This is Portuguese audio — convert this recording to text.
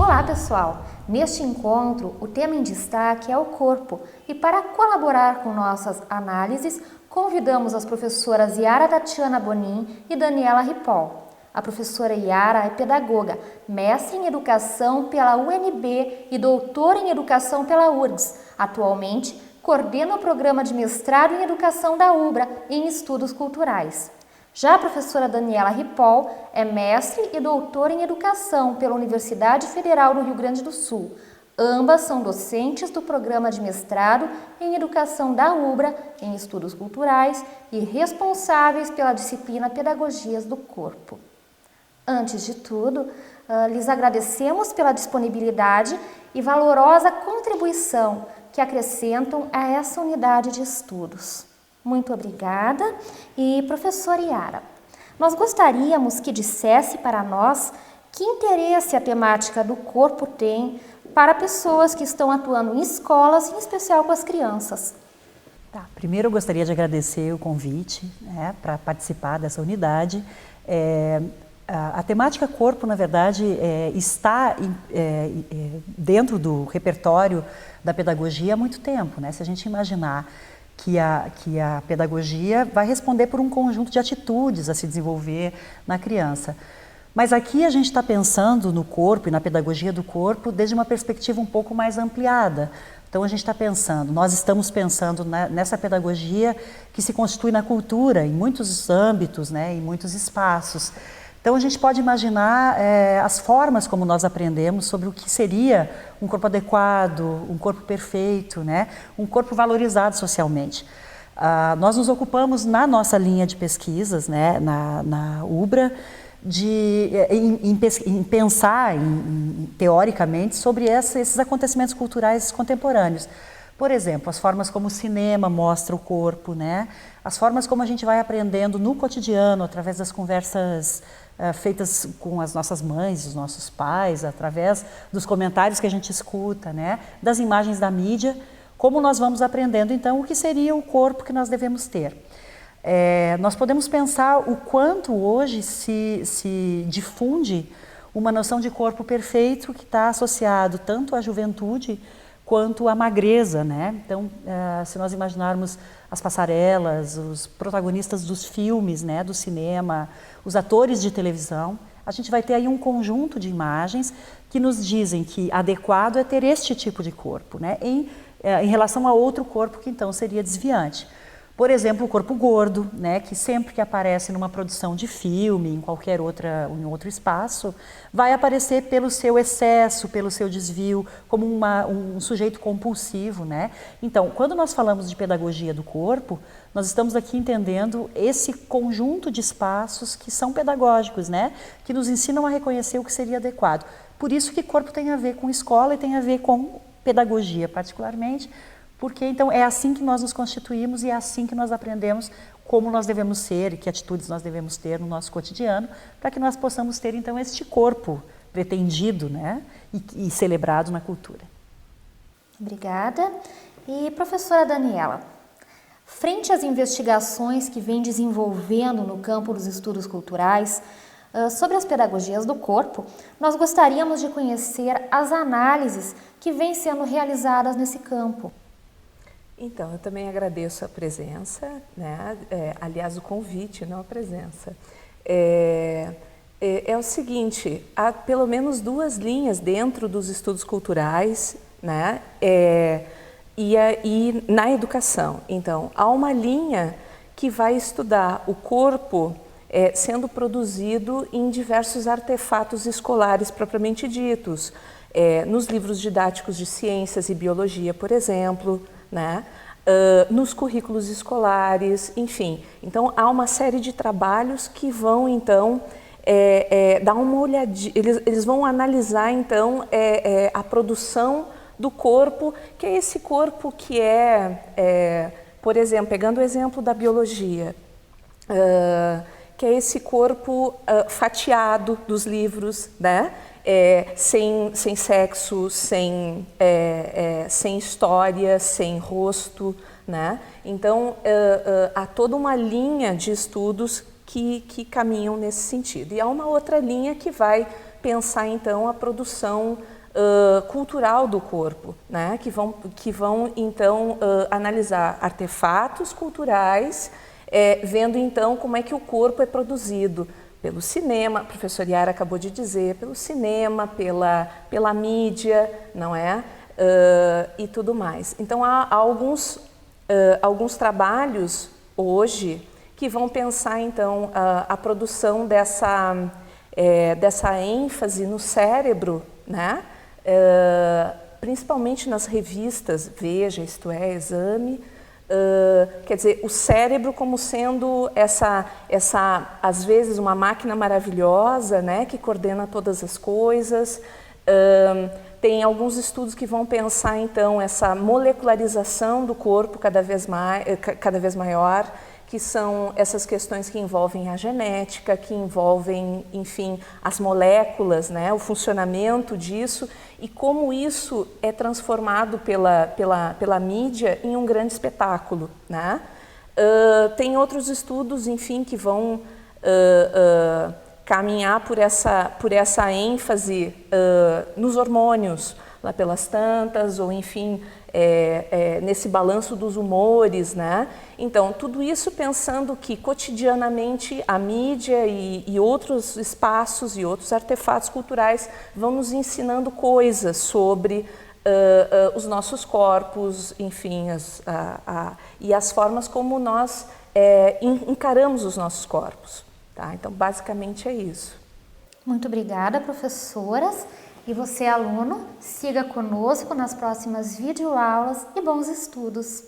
Olá pessoal! Neste encontro, o tema em destaque é o corpo e para colaborar com nossas análises, convidamos as professoras Yara Tatiana Bonin e Daniela Ripoll. A professora Yara é pedagoga, mestre em educação pela UNB e doutora em educação pela URGS. Atualmente, coordena o programa de mestrado em educação da UBRA em estudos culturais. Já a professora Daniela Ripoll é mestre e doutora em educação pela Universidade Federal do Rio Grande do Sul. Ambas são docentes do programa de mestrado em educação da UBRA em estudos culturais e responsáveis pela disciplina Pedagogias do Corpo. Antes de tudo, lhes agradecemos pela disponibilidade e valorosa contribuição que acrescentam a essa unidade de estudos. Muito obrigada. E professora Yara, nós gostaríamos que dissesse para nós que interesse a temática do corpo tem para pessoas que estão atuando em escolas, em especial com as crianças. Primeiro eu gostaria de agradecer o convite para participar dessa unidade. A temática corpo, na verdade, está dentro do repertório da pedagogia há muito tempo, né? Se a gente imaginar que a pedagogia vai responder por um conjunto de atitudes a se desenvolver na criança. Mas aqui a gente está pensando no corpo e na pedagogia do corpo desde uma perspectiva um pouco mais ampliada. Então a gente está pensando, nós estamos pensando nessa pedagogia que se constitui na cultura, em muitos âmbitos, né, em muitos espaços. Então a gente pode imaginar as formas como nós aprendemos sobre o que seria um corpo adequado, um corpo perfeito, né? Um corpo valorizado socialmente. Nós nos ocupamos na nossa linha de pesquisas, né, na UBRA, em pensar teoricamente sobre esses acontecimentos culturais contemporâneos. Por exemplo, as formas como o cinema mostra o corpo, né? As formas como a gente vai aprendendo no cotidiano, através das conversas feitas com as nossas mães, os nossos pais, através dos comentários que a gente escuta, né? Das imagens da mídia, como nós vamos aprendendo, então, o que seria o corpo que nós devemos ter. Nós podemos pensar o quanto hoje se difunde uma noção de corpo perfeito que está associado tanto à juventude quanto à magreza, né? Então, se nós imaginarmos as passarelas, os protagonistas dos filmes, né, do cinema, os atores de televisão, a gente vai ter aí um conjunto de imagens que nos dizem que adequado é ter este tipo de corpo, né, em relação a outro corpo que então seria desviante. Por exemplo, o corpo gordo, né, que sempre que aparece numa produção de filme, em em outro espaço, vai aparecer pelo seu excesso, pelo seu desvio, como um sujeito compulsivo, né? Então, quando nós falamos de pedagogia do corpo, nós estamos aqui entendendo esse conjunto de espaços que são pedagógicos, né? Que nos ensinam a reconhecer o que seria adequado. Por isso que corpo tem a ver com escola e tem a ver com pedagogia, particularmente, porque então é assim que nós nos constituímos e é assim que nós aprendemos como nós devemos ser e que atitudes nós devemos ter no nosso cotidiano, para que nós possamos ter então este corpo pretendido, né, e celebrado na cultura. Obrigada. E professora Daniela, frente às investigações que vem desenvolvendo no campo dos estudos culturais sobre as pedagogias do corpo, nós gostaríamos de conhecer as análises que vêm sendo realizadas nesse campo. Então, eu também agradeço a presença, né? Aliás, o convite, não a presença. É o seguinte, há pelo menos duas linhas dentro dos estudos culturais, né? E na educação. Então, há uma linha que vai estudar o corpo sendo produzido em diversos artefatos escolares propriamente ditos, nos livros didáticos de ciências e biologia, por exemplo, né? Nos currículos escolares, enfim. Então, há uma série de trabalhos que vão, então, dar uma olhadinha, eles vão analisar, então, a produção do corpo, que é esse corpo que por exemplo, pegando o exemplo da biologia, que é esse corpo fatiado dos livros, né? Sem sexo, sem história, sem rosto, né? Então, há toda uma linha de estudos que caminham nesse sentido. E há uma outra linha que vai pensar, então, a produção cultural do corpo, né? que vão então analisar artefatos culturais, vendo então como é que o corpo é produzido pelo cinema, a professora Yara acabou de dizer, pelo cinema, pela mídia, não é? E tudo mais. Então há alguns trabalhos hoje que vão pensar então a produção dessa ênfase no cérebro, né? Principalmente nas revistas Veja, Isto É, Exame, quer dizer, o cérebro como sendo às vezes uma máquina maravilhosa, né, que coordena todas as coisas. Tem alguns estudos que vão pensar então essa molecularização do corpo cada vez maior, que são essas questões que envolvem a genética, que envolvem, enfim, as moléculas, né, o funcionamento disso e como isso é transformado pela mídia em um grande espetáculo, né? Tem outros estudos, enfim, que vão caminhar por essa ênfase nos hormônios, lá pelas tantas, ou enfim, nesse balanço dos humores, né? Então, tudo isso pensando que cotidianamente a mídia e outros espaços e outros artefatos culturais vão nos ensinando coisas sobre os nossos corpos, enfim, e as formas como nós encaramos os nossos corpos. Tá? Então, basicamente é isso. Muito obrigada, professoras. E você, aluno, siga conosco nas próximas videoaulas e bons estudos!